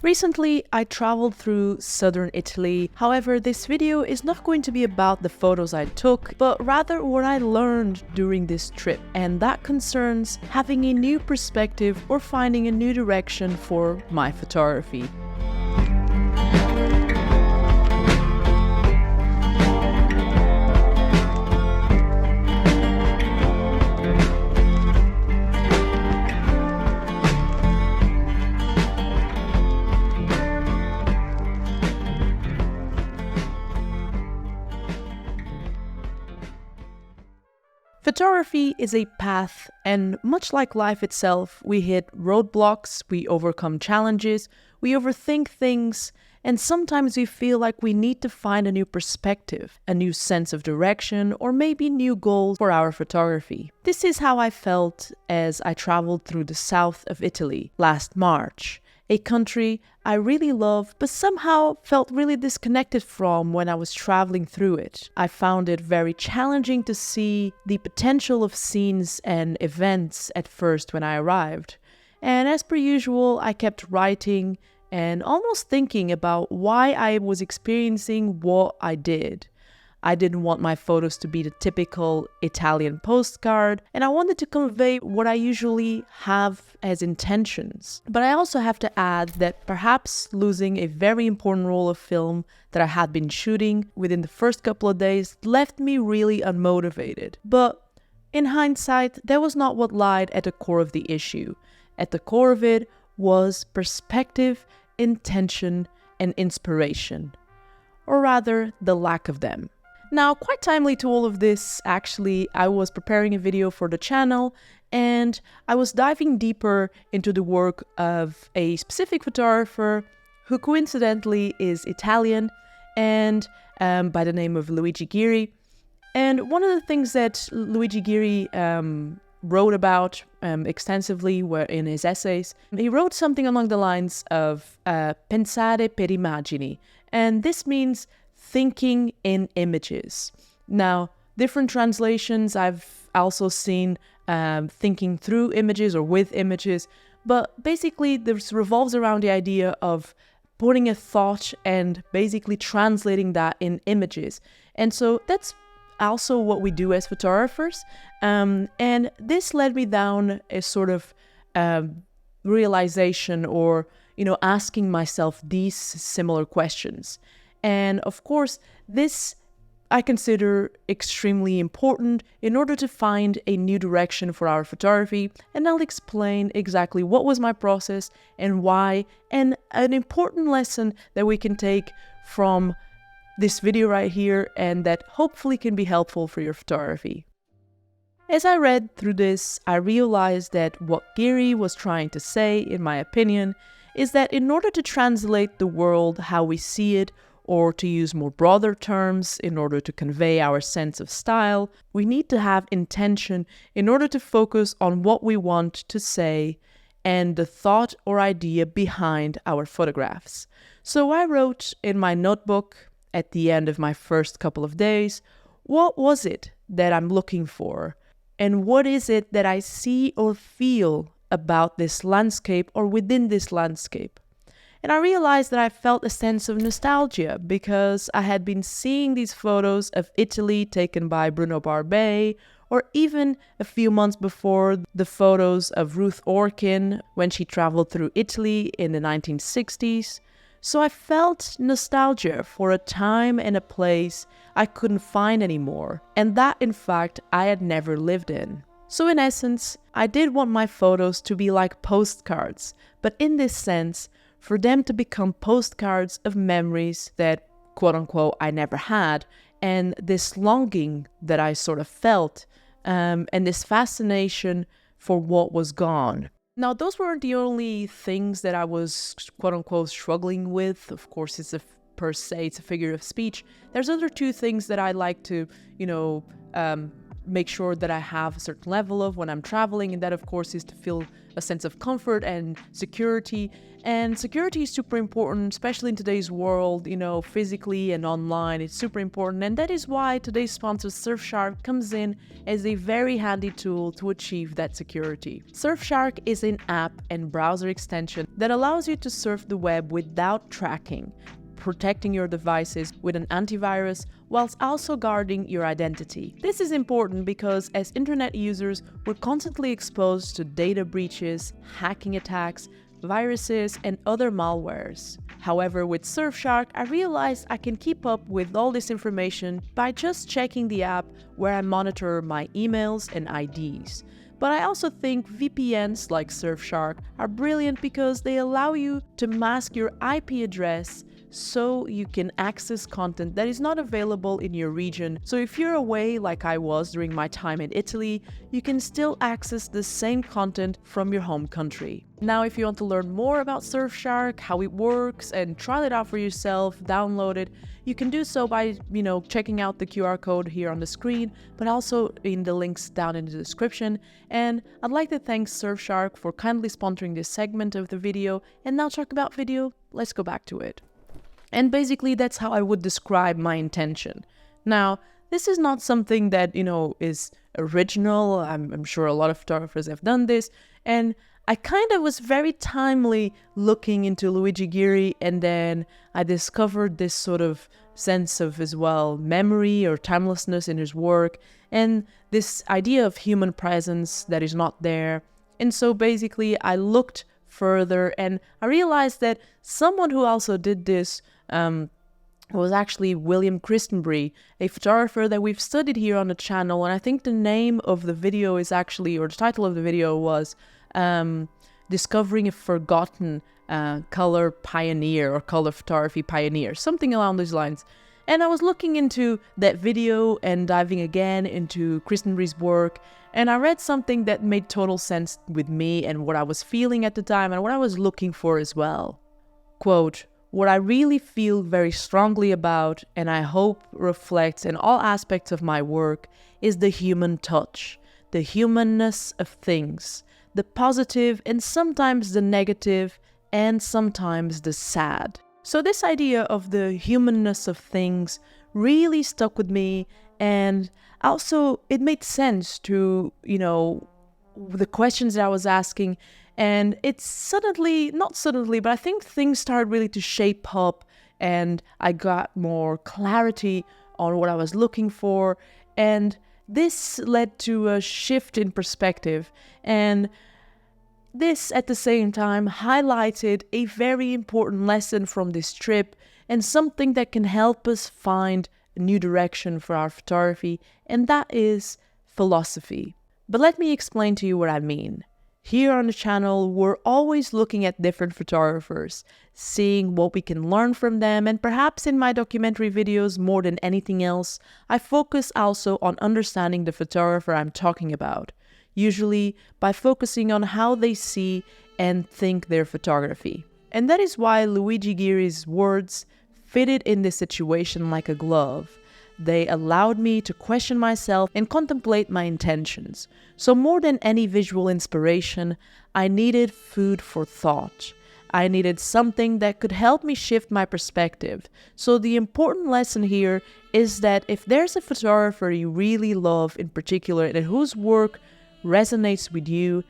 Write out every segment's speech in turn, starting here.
Recently, I traveled through southern Italy. However, this video is not going to be about the photos I took, but rather what I learned during this trip. And that concerns having a new perspective or finding a new direction for my photography. Photography is a path, and much like life itself, we hit roadblocks, we overcome challenges, we overthink things, and sometimes we feel like we need to find a new perspective, a new sense of direction, or maybe new goals for our photography. This is how I felt as I traveled through the south of Italy last March. A country I really love, but somehow felt really disconnected from when I was traveling through it. I found it very challenging to see the potential of scenes and events at first when I arrived. And as per usual, I kept writing and almost thinking about why I was experiencing what I did. I didn't want my photos to be the typical Italian postcard, and I wanted to convey what I usually have as intentions. But I also have to add that perhaps losing a very important roll of film that I had been shooting within the first couple of days left me really unmotivated. But in hindsight, that was not what lied at the core of the issue. At the core of it was perspective, intention, and inspiration. Or rather, the lack of them. Now, quite timely to all of this, actually, I was preparing a video for the channel and I was diving deeper into the work of a specific photographer who coincidentally is Italian and by the name of Luigi Ghirri. And one of the things that Luigi Ghirri wrote about extensively were in his essays, he wrote something along the lines of pensare per immagini, and this means thinking in images. Now, different translations I've also seen thinking through images or with images, but basically this revolves around the idea of putting a thought and basically translating that in images. And so that's also what we do as photographers. And this led me down a sort of realization or, asking myself these similar questions. And of course, this I consider extremely important in order to find a new direction for our photography, and I'll explain exactly what was my process and why, and an important lesson that we can take from this video right here and that hopefully can be helpful for your photography. As I read through this, I realized that what Ghirri was trying to say, in my opinion, is that in order to translate the world how we see it, or to use more broader terms, in order to convey our sense of style, we need to have intention in order to focus on what we want to say and the thought or idea behind our photographs. So I wrote in my notebook at the end of my first couple of days, what was it that I'm looking for? And what is it that I see or feel about this landscape or within this landscape? And I realized that I felt a sense of nostalgia because I had been seeing these photos of Italy taken by Bruno Barbet, or even a few months before the photos of Ruth Orkin when she traveled through Italy in the 1960s. So I felt nostalgia for a time and a place I couldn't find anymore, and that in fact I had never lived in. So in essence, I did want my photos to be like postcards, but in this sense, for them to become postcards of memories that, quote-unquote, I never had, and this longing that I sort of felt, and this fascination for what was gone. Now, those weren't the only things that I was, quote-unquote, struggling with. Of course, it's a figure of speech. There's other two things that I like to, make sure that I have a certain level of when I'm traveling, and that, of course, is to feel a sense of comfort and security. And security is super important, especially in today's world, physically and online. It's super important. And that is why today's sponsor, Surfshark, comes in as a very handy tool to achieve that security. Surfshark is an app and browser extension that allows you to surf the web without tracking, protecting your devices with an antivirus whilst also guarding your identity. This is important because as internet users, we're constantly exposed to data breaches, hacking attacks, viruses, and other malwares. However, with Surfshark, I realized I can keep up with all this information by just checking the app where I monitor my emails and IDs. But I also think VPNs like Surfshark are brilliant because they allow you to mask your IP address so you can access content that is not available in your region. So if you're away like I was during my time in Italy, you can still access the same content from your home country. Now, if you want to learn more about Surfshark, how it works, and try it out for yourself, download it, you can do so by, checking out the QR code here on the screen, but also in the links down in the description. And I'd like to thank Surfshark for kindly sponsoring this segment of the video. And now talk about video, let's go back to it. And basically, that's how I would describe my intention. Now, this is not something that, is original. I'm sure a lot of photographers have done this. And I kind of was very timely looking into Luigi Ghirri, and then I discovered this sort of sense of, as well, memory or timelessness in his work, and this idea of human presence that is not there. And so basically, I looked further, and I realized that someone who also did this was actually William Christenbury, a photographer that we've studied here on the channel. And I think the name of the video is actually, or the title of the video was Discovering a Forgotten Color Pioneer or Color Photography Pioneer, something along those lines. And I was looking into that video and diving again into Christenbury's work, and I read something that made total sense with me and what I was feeling at the time and what I was looking for as well. Quote, "What I really feel very strongly about, and I hope reflects in all aspects of my work, is the human touch, the humanness of things, the positive and sometimes the negative and sometimes the sad." So this idea of the humanness of things really stuck with me, and also it made sense to, the questions that I was asking. And it's not suddenly, but I think things started really to shape up, and I got more clarity on what I was looking for. And this led to a shift in perspective. And this, at the same time, highlighted a very important lesson from this trip and something that can help us find a new direction for our photography, and that is philosophy. But let me explain to you what I mean. Here on the channel, we're always looking at different photographers, seeing what we can learn from them, and perhaps in my documentary videos, more than anything else, I focus also on understanding the photographer I'm talking about, usually by focusing on how they see and think their photography. And that is why Luigi Ghirri's words fitted in this situation like a glove. They allowed me to question myself and contemplate my intentions. So more than any visual inspiration, I needed food for thought. I needed something that could help me shift my perspective. So the important lesson here is that if there's a photographer you really love in particular and whose work resonates with you,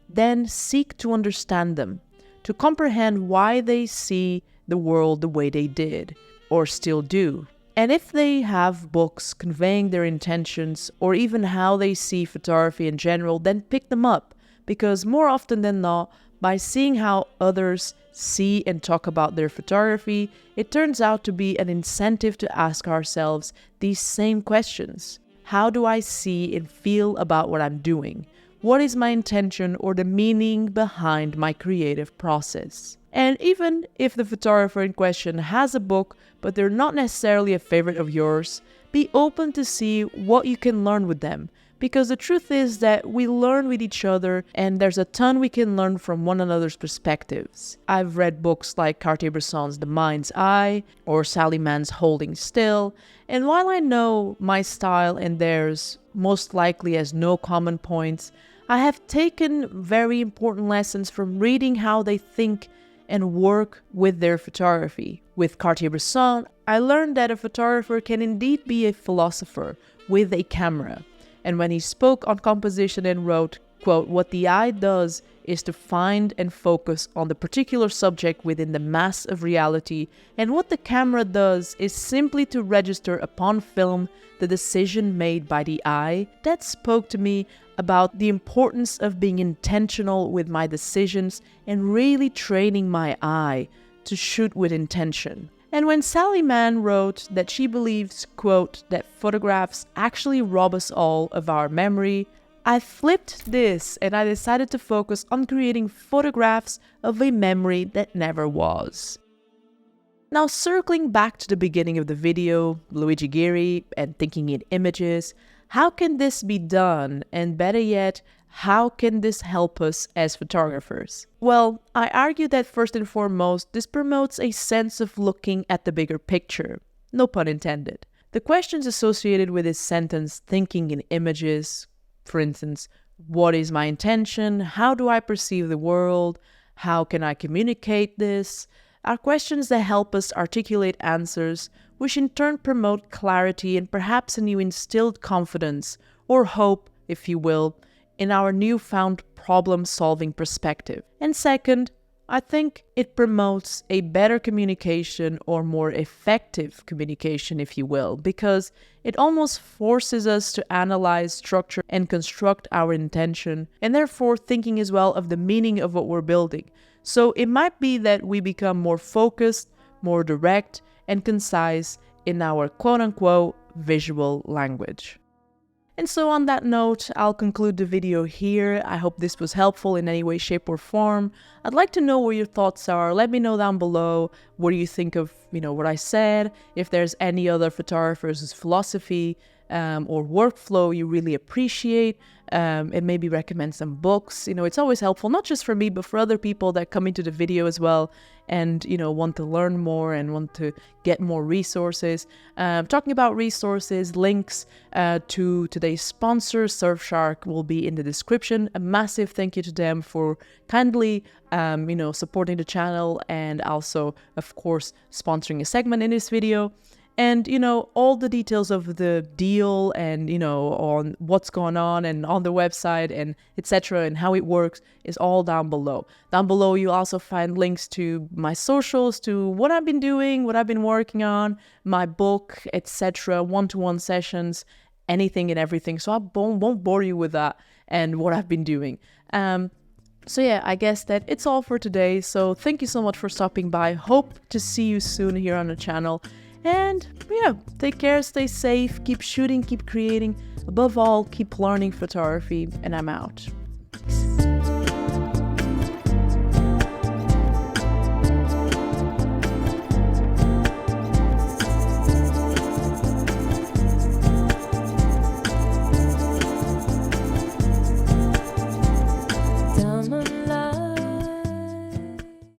then seek to understand them, to comprehend why they see the world the way they did, or still do. And if they have books conveying their intentions or even how they see photography in general, then pick them up, because more often than not, by seeing how others see and talk about their photography, it turns out to be an incentive to ask ourselves these same questions. How do I see and feel about what I'm doing? What is my intention or the meaning behind my creative process? And even if the photographer in question has a book, but they're not necessarily a favorite of yours, be open to see what you can learn with them. Because the truth is that we learn with each other, and there's a ton we can learn from one another's perspectives. I've read books like Cartier-Bresson's The Mind's Eye or Sally Mann's Holding Still, and while I know my style and theirs most likely has no common points, I have taken very important lessons from reading how they think and work with their photography. With Cartier-Bresson, I learned that a photographer can indeed be a philosopher with a camera. And when he spoke on composition and wrote, quote, "What the eye does is to find and focus on the particular subject within the mass of reality, and what the camera does is simply to register upon film the decision made by the eye," that spoke to me about the importance of being intentional with my decisions and really training my eye to shoot with intention. And when Sally Mann wrote that she believes, quote, "that photographs actually rob us all of our memory," I flipped this and I decided to focus on creating photographs of a memory that never was. Now, circling back to the beginning of the video, Luigi Ghirri and thinking in images, how can this be done? And better yet, how can this help us as photographers? Well, I argue that first and foremost, this promotes a sense of looking at the bigger picture. No pun intended. The questions associated with this sentence, thinking in images, for instance, what is my intention? How do I perceive the world? How can I communicate this? Are questions that help us articulate answers, which in turn promote clarity and perhaps a new instilled confidence, or hope, if you will, in our newfound problem-solving perspective. And second, I think it promotes a better communication or more effective communication, if you will, because it almost forces us to analyze, structure, and construct our intention, and therefore thinking as well of the meaning of what we're building. So it might be that we become more focused, more direct, and concise in our quote-unquote visual language. And so on that note, I'll conclude the video here. I hope this was helpful in any way, shape, or form. I'd like to know what your thoughts are. Let me know down below. What do you think of, what I said? If there's any other photographers' whose philosophy or workflow you really appreciate, and maybe recommend some books. It's always helpful, not just for me, but for other people that come into the video as well and, want to learn more and want to get more resources. Talking about resources, links to today's sponsor, Surfshark, will be in the description. A massive thank you to them for kindly, supporting the channel and also, of course, sponsoring a segment in this video. And, all the details of the deal and, on what's going on and on the website and etc. and how it works is all down below. Down below, you'll also find links to my socials, to what I've been doing, what I've been working on, my book, etc., one-to-one sessions, anything and everything. So I won't bore you with that and what I've been doing. So yeah, I guess that it's all for today. So thank you so much for stopping by. Hope to see you soon here on the channel. And yeah, take care, stay safe, keep shooting, keep creating. Above all, keep learning photography, and I'm out.